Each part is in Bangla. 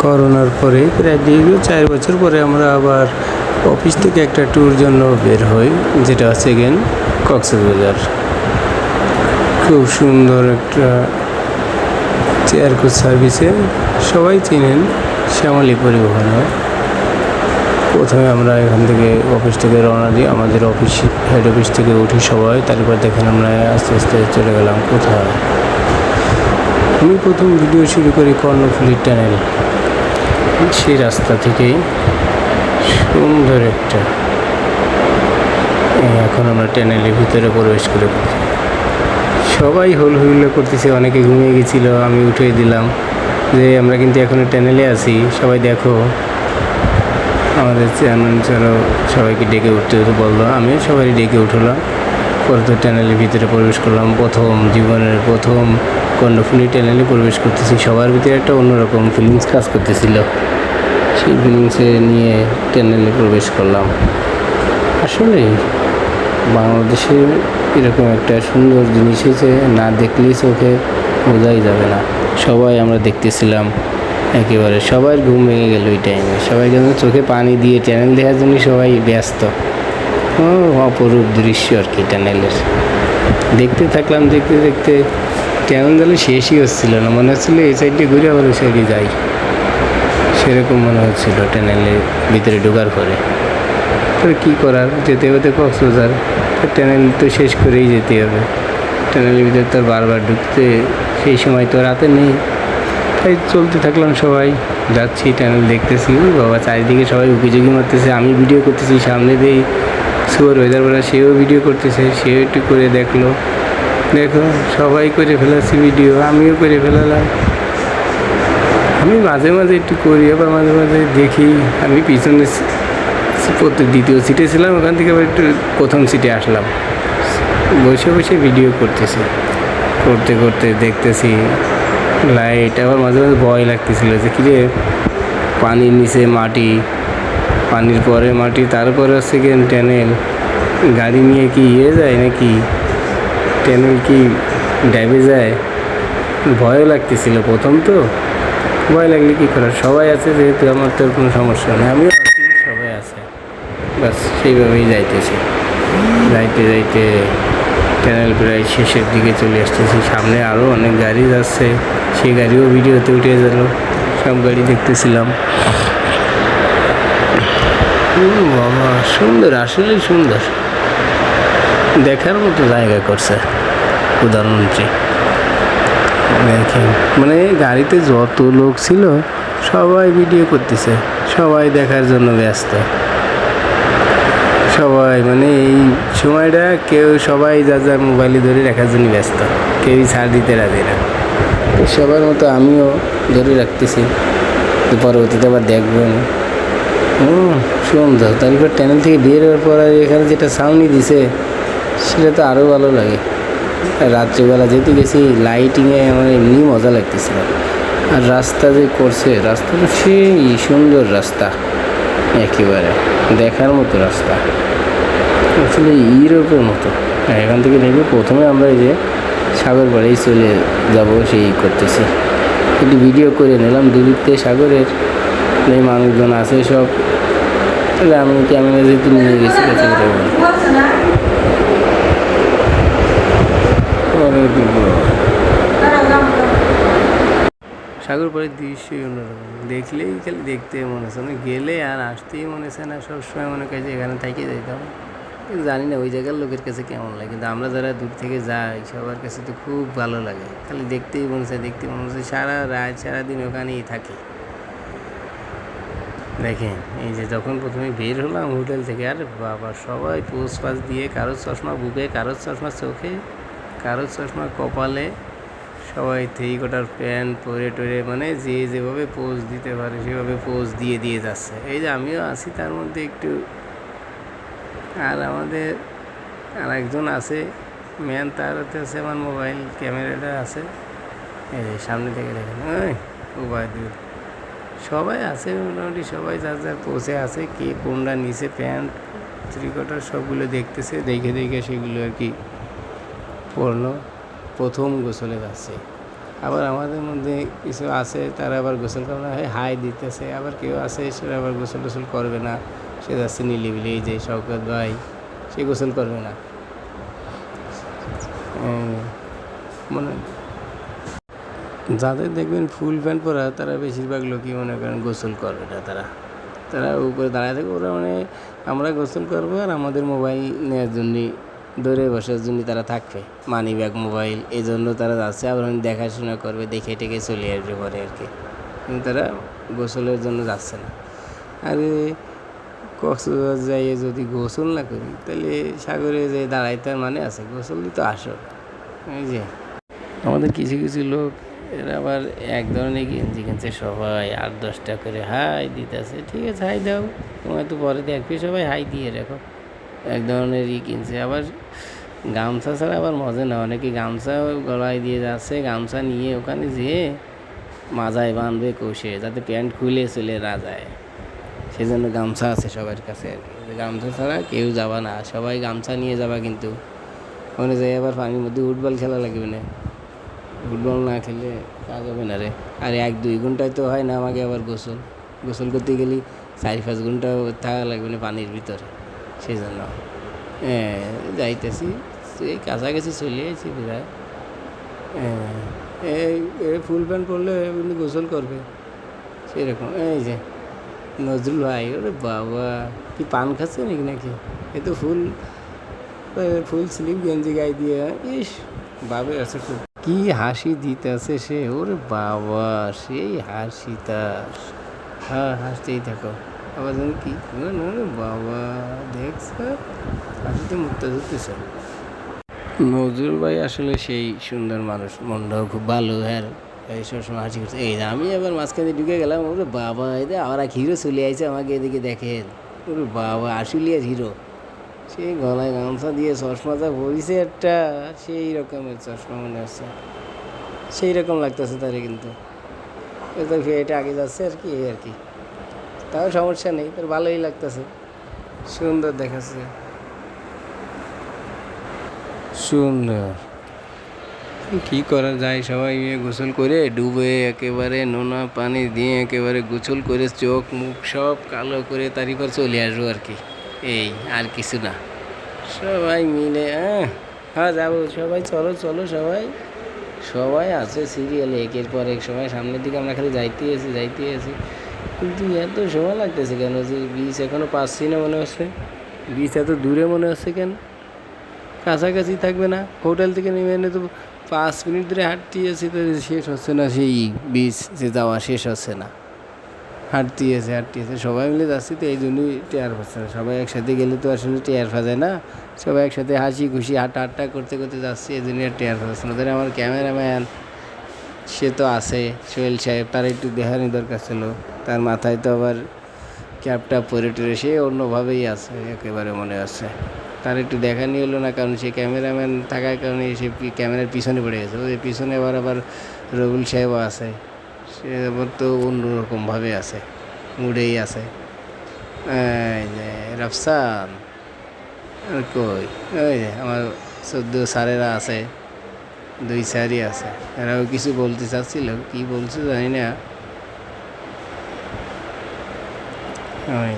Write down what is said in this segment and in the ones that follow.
করোনার পরে প্রায় দীর্ঘ 4 বছর পরে আমরা আবার অফিস থেকে একটা ট্যুর জন্য বের হই, যেটা সেকেন্ড কক্সবাজার। খুব সুন্দর একটা চেয়ার কোচ সার্ভিসে, সবাই চিনেন শ্যামলী পরিবহনে। প্রথমে আমরা এখান থেকে অফিস থেকে রওনা দিই, আমাদের অফিস হেড অফিস থেকে উঠি সবাই। তারপর দেখেন আমরা আস্তে আস্তে চলে গেলাম কোথায়। আমি প্রথম ভিডিও শুরু করি কর্ণফুলী টানেল, সেই রাস্তা থেকেই সুন্দর একটা। এখন আমরা টানেলের ভিতরে প্রবেশ করে সবাই হইহুল্লোড় করতেছে, অনেকে ঘুমিয়ে গেছিল, আমি উঠে দিলাম যে আমরা কিন্তু এখনও টানেলে আছি, সবাই দেখো। আমাদের চেয়ারম্যান চলো সবাইকে ডেকে উঠতে বললো, আমিও সবাই ডেকে উঠলাম। পরে তো টানেলের ভিতরে প্রবেশ করলাম, জীবনের প্রথম কর্ণফুলী টানেলে প্রবেশ করতেছি। সবার ভিতরে একটা অন্যরকম ফিলিংস কাজ করতেছিল, সেই ফিলিংসে নিয়ে টানেলে প্রবেশ করলাম। আসলে বাংলাদেশে এরকম একটা সুন্দর জিনিস হয়েছে, না দেখলেই চোখে বোঝাই যাবে না। সবাই আমরা দেখতেছিলাম, একেবারে সবার ঘুম ভেঙে গেল ওই টাইমে। সবাই যেন চোখে পানি দিয়ে টানেল দেখার জন্য সবাই ব্যস্ত। অপরূপ দৃশ্য আর কি টানেলের। দেখতে থাকলাম, দেখতে দেখতে টানেল গেলে শেষই হচ্ছিল না, মনে হচ্ছিলো এই সাইডে ঘুরে আবার ওই সাইডে যাই, সেরকম মনে হচ্ছিল টানেলের ভিতরে ঢোকার পরে। তো কী করার, যেতে হতে কক্সবাজার, টানেল তো শেষ করেই যেতে হবে। টানেলের ভিতরে তো বারবার ঢুকতে সেই সময় তো রাতে নেই, তাই চলতে থাকলাম। সবাই যাচ্ছি, টানেল দেখতেছি। বাবা চারিদিকে সবাই উকিঝুঁকি মারতেছে, আমি ভিডিও করতেছি সামনে দিয়ে। সুপার ওয়েদার বলা, সেও ভিডিও করতেছে, সেও একটু করে দেখলো। দেখো সবাই করে ফেলাচ্ছি ভিডিও, আমিও করে ফেলালাম। আমি মাঝে মাঝে একটু করি, আবার মাঝে মাঝে দেখি। আমি পিছনে দ্বিতীয় সিটে ছিলাম, ওখান থেকে আবার একটু প্রথম সিটে আসলাম, বসে বসে ভিডিও করতেছি। করতে করতে দেখতেছি লাইট, আবার মাঝে মাঝে ভয় লাগতেছিল যে কিরে পানির নিচে মাটি, পানির পরে মাটি, তারপরে সেকেন্ড টানেল, গাড়ি নিয়ে কি যায় নাকি, টানেল কি ড্যাবে যায়, ভয়ও লাগতেছিল প্রথম। তো ভয় লাগলে কী করার, সবাই আছে যেহেতু, আমার তো কোনো সমস্যা নেই, আমিও আছি, সবাই আছে, বাস সেইভাবেই যাইতেছি। যাইতে যাইতে টানেল প্রায় শেষের দিকে চলে আসতেছি। সামনে আরও অনেক গাড়ি যাচ্ছে, সেই গাড়িও ভিডিওতে উঠে গেল, সব গাড়ি দেখতেছিলাম। বাবা সুন্দর, আসলেই সুন্দর, দেখার মতো জায়গা করছে প্রধানমন্ত্রী। দেখেন মানে গাড়িতে যত লোক ছিল সবাই ভিডিও করতেছে, সবাই দেখার জন্য ব্যস্ত। সবাই মানে এই সময়টা কেউ সবাই যার মোবাইলে ধরে রাখার জন্য ব্যস্ত, কেউই ছাড় দিতে রাজি না। সবার মতো আমিও ধরে রাখতেছি, পরবর্তীতে আবার দেখবেন। সুন্দর। তারপর টানেল থেকে বের হওয়ার পর এখানে যেটা সাউন্ড দিছে সেটা তো আরও ভালো লাগে। রাত্রিবেলা যেতে গেছি, লাইটিংয়ে আমার এমনি মজা লাগতেছিল। আর রাস্তা যে করছে, রাস্তাটা সেই সুন্দর রাস্তা, একেবারে দেখার মতো রাস্তা, আসলে ইউরোপের মতো। এখান থেকে নেমে প্রথমে আমরা এই যে সাগর পাড়েই চলে যাব, সেই করতেছি। একটু ভিডিও করে নিলাম, দূরিতে সাগরের মানুষজন আছে সব। তাহলে আমি ক্যামেরা যেহেতু নিয়ে গেছি, সাগর পাড়ের দৃশ্যই অন্যরকম, দেখলেই খালি দেখতে মনে হচ্ছে না, গেলে আর আসতেই মনে হচ্ছে না। সবসময় মনে হয় যে এখানে থেকে যাইতাম, কিন্তু জানি না ওই জায়গার লোকের কাছে কেমন লাগে। কিন্তু আমরা যারা দূর থেকে যাই সবার কাছে তো খুব ভালো লাগে, খালি দেখতেই মনে হচ্ছে, দেখতে মনে হচ্ছে সারা রাত সারাদিন ওখানেই থাকি। দেখেন এই যে যখন প্রথমে বের হলাম হোটেল থেকে, আরে বাবা সবাই পোজ পাশ দিয়ে, কারোর চশমা বুকে, কারোর চশমা চোখে, কারোর চশমা কপালে, সবাই কোটার প্যান্ট পরে টরে, মানে যে যেভাবে পোজ দিতে পারে সেভাবে পোজ দিয়ে দিয়ে যাচ্ছে। এই যে আমিও আছি তার মধ্যে একটু। আর আমাদের আর একজন আছে ম্যান, তার হাতে আছে আমার মোবাইল ক্যামেরাটা আছে, এই যে সামনে থেকে দেখেন ওই উবায়দুল। সবাই আছে মোটামুটি, সবাই যার যার পোজে আছে, কে কোনটা নিচে প্যান্ট কোটার সবগুলো দেখতেছে, দেখে দেখে সেগুলো আর কি পড়লো। প্রথম গোসলে যাচ্ছে, আবার আমাদের মধ্যে কিছু আছে তারা আবার গোসল করে না, হাই দিতেছে, আবার কেউ আছে সেটা আবার গোসল টোসল করবে না, সে যাচ্ছে নিলিবিলি। এই যে শওকত ভাই, সে গোসল করবে না। মানে যাদের দেখবেন ফুল প্যান্ট পরা তারা বেশিরভাগ লোকই মনে করেন গোসল করবে না। তারা তারা উপরে দাঁড়ায় থাকে, ওরা মানে আমরা গোসল করবো আর আমাদের মোবাইল নেওয়ার জন্যে, ধরে বসার জন্য তারা থাকবে, মানি ব্যাগ মোবাইল, এই জন্য তারা যাচ্ছে। আবার দেখাশোনা করবে, দেখে টেকে চলে আসবে পরে আর কি, কিন্তু তারা গোসলের জন্য যাচ্ছে না। আর কক্সবাজার যাইয়ে যদি গোসল না করি তাহলে সাগরে যে দাঁড়াইতে আর মানে আছে? গোসল দিতে আসো। এই যে আমাদের কিছু কিছু লোক, এরা আবার এক ধরনের গেঞ্জি কিনছে, সবাই 8-10টা করে হাই দিতেছে। ঠিক আছে, হাই দাও, তোমার তো পরে দেখবে সবাই, হাই দিয়ে রাখো। এক ধরনের কিনছে। আবার গামছা ছাড়া আবার মজা না, অনেকে গামছা গলায় দিয়ে যাচ্ছে, গামছা নিয়ে ওখানে যেয়ে মাজায় বাঁধবে কষে, যাতে প্যান্ট খুলে চলে না যায়, সেজন্য গামছা আছে সবার কাছে আর কি। গামছা ছাড়া কেউ যাবা না, সবাই গামছা নিয়ে যাবা, কিন্তু ওখানে যাই আবার পানির মধ্যে ফুটবল খেলা লাগবে না, ফুটবল না খেলে কাজ হবে না রে। আর 1-2 ঘন্টায় তো হয় না আমাকে আবার গোসল করতে গেলে 4-5 ঘন্টা থাকা লাগবে না পানির ভিতরে, সেই জন্য যাইতেছি, এই কাছাকাছি চলে আসছি প্রায়। এই ফুল প্যান্ট পরলে কিন্তু গোসল করবে সেরকম। এই যে নজরুল ভাই, ওরে বাবা, কি পান খাচ্ছে নাকি? এ তো ফুল স্লিভ গেঞ্জি গায়ে দিয়ে, ইস বাবে আছে খুব, কি হাসি দিতেছে সে, ওরে বাবা, সেই হাসি তার, হ্যাঁ হাসতেই থাকো। আবার যেন কি ওরে বাবা, দেখছ হাসিতে মুক্তা ধরতেছে। নজরুল ভাই আসলে সেই সুন্দর মানুষ, মনটাও খুব ভালো। হ্যাঁ, এই সবসময় হাসি করছে। এই আমি আবার মাঝখানে ঢুকে গেলাম, ওরে বাবা, এদের আবার এক হিরো চলে আসছে আমাকে এদিকে দেখেন। ওরে বাবা, আসলিয়ার হিরো, সেই গলায় গামছা দিয়ে চশমাটা পরিছে একটা, সেই রকমের চশমা মনে হচ্ছে, সেই রকম লাগতেছে তারে। কিন্তু এটা আগে যাচ্ছে আর কি, এই আর কি, তাও সমস্যা নেই, তার ভালোই লাগতেছে, সুন্দর দেখাচ্ছে, সুন্দর। কী করা যায়, সবাই মিলে গোসল করে ডুবে একেবারে নোনা পানি দিয়ে একেবারে গোসল করে চোখ মুখ সব কালো করে তারপর চলে আসবো আর কি, এই আর কিছু না। সবাই মিলে হ্যাঁ যাবো, সবাই চলো চলো, সবাই আছে সিরিয়ালে, একের পর এক, সবাই সামনের দিকে, আমরা খালি যাইতে আছি। কিন্তু এত সময় লাগতেছে কেন? যে বিচ এখনও পাচ্ছি না মনে হচ্ছে, বিচ এত দূরে মনে হচ্ছে কেন? কাছাকাছি থাকবে না? হোটেল থেকে নেমে এনে তো 5 মিনিট ধরে হাঁটতে আছি, তো শেষ হচ্ছে না, সেই বিচ যে যাওয়া শেষ হচ্ছে না, হাঁটতে আছে। সবাই মিলে যাচ্ছি তো, এই জন্যই টেয়ার পাচ্ছে না। সবাই একসাথে গেলে তো আসলে টেয়ার পাওয়া যায় না, সবাই একসাথে হাসি খুশি হাঁটা করতে যাচ্ছি, এই জন্যই আর টেয়ার পাচ্ছে না। তাহলে আমার ক্যামেরাম্যান সে তো আছে, সোহেল সাহেব, তার একটু দেখানি দরকার ছিল, তার মাথায় তো আবার ক্যাপটা পরে টরে সে অন্যভাবেই আছে একেবারে মনে আছে, তার একটু দেখানি হলো না, কারণ সে ক্যামেরাম্যান থাকার কারণে সে ক্যামেরার পিছনে পড়ে গেছে। ওই পিছনে আবার রবুল সাহেবও আছে, সে আবার তো অন্যরকমভাবে আছে, মুডেই আছে। এই যে রাফসান, আর কই, ওই যে আমার 14 স্যারেরা আছে, 2 স্যারই আছে, এরাও কিছু বলতে চাচ্ছিল, কি বলছে জানি না। ওই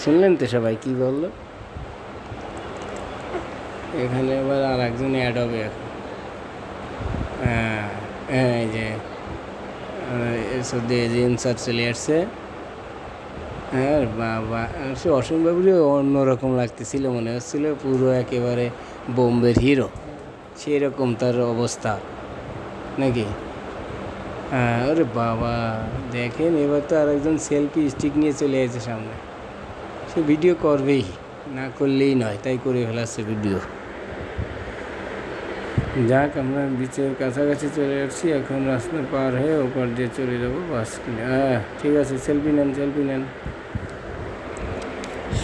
শুনলেন তো সবাই কি বললো? এখানে আবার আর একজন অ্যাড হবে এখন। এই যে সদ্য স্যার চলে আসছে। হ্যাঁ বাবা, সে অসীমবাবুরই অন্যরকম লাগতেছিল, মনে হচ্ছিল পুরো একেবারে বোম্বের হিরো, সেরকম তার অবস্থা নাকি? ওরে বাবা, দেখেন এবার তো আর একজন সেলফি স্টিক নিয়ে চলে এসেছে সামনে, সে ভিডিও করবেই, না করলেই নয়, তাই করে ফেলাচ্ছে ভিডিও। যাক, আমরা বিচের কাছাকাছি চলে আসছি, এখন রাস্তা পার হয়ে ওপার দিয়ে চলে যাবো বাস কিনে। ঠিক আছে, সেলফি নেন।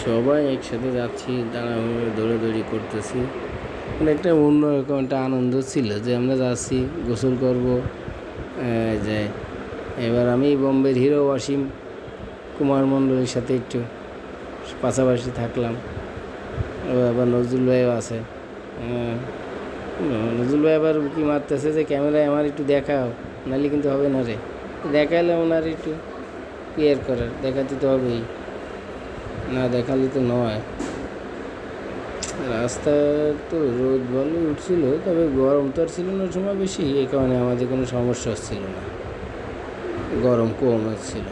সবাই একসাথে যাচ্ছি, তাড়াহুড়ো দৌড়াদৌড়ি করতেছি, মানে একটা অন্যরকম একটা আনন্দ ছিল যে আমরা যাচ্ছি, গোসল করবো। যে এবার আমি বোম্বের হিরো অসীম কুমার মণ্ডলের সাথে একটু পাশাপাশি থাকলাম। আবার নজরুল ভাইও আছে। নজরুল ভাই আবার কি মারতেছে যে ক্যামেরায় আমার একটু দেখাও, নাহলে কিন্তু হবে না রে। দেখালে ওনার একটু কেয়ার করার, দেখাতে তো হবেই, না দেখালে তো নয়। রাস্তা তো রোদ ভালো উঠছিল, তবে গরম তো আর ছিল না সময় বেশি, এই কারণে আমাদের কোনো সমস্যা হচ্ছিল না, গরম কম হচ্ছিল।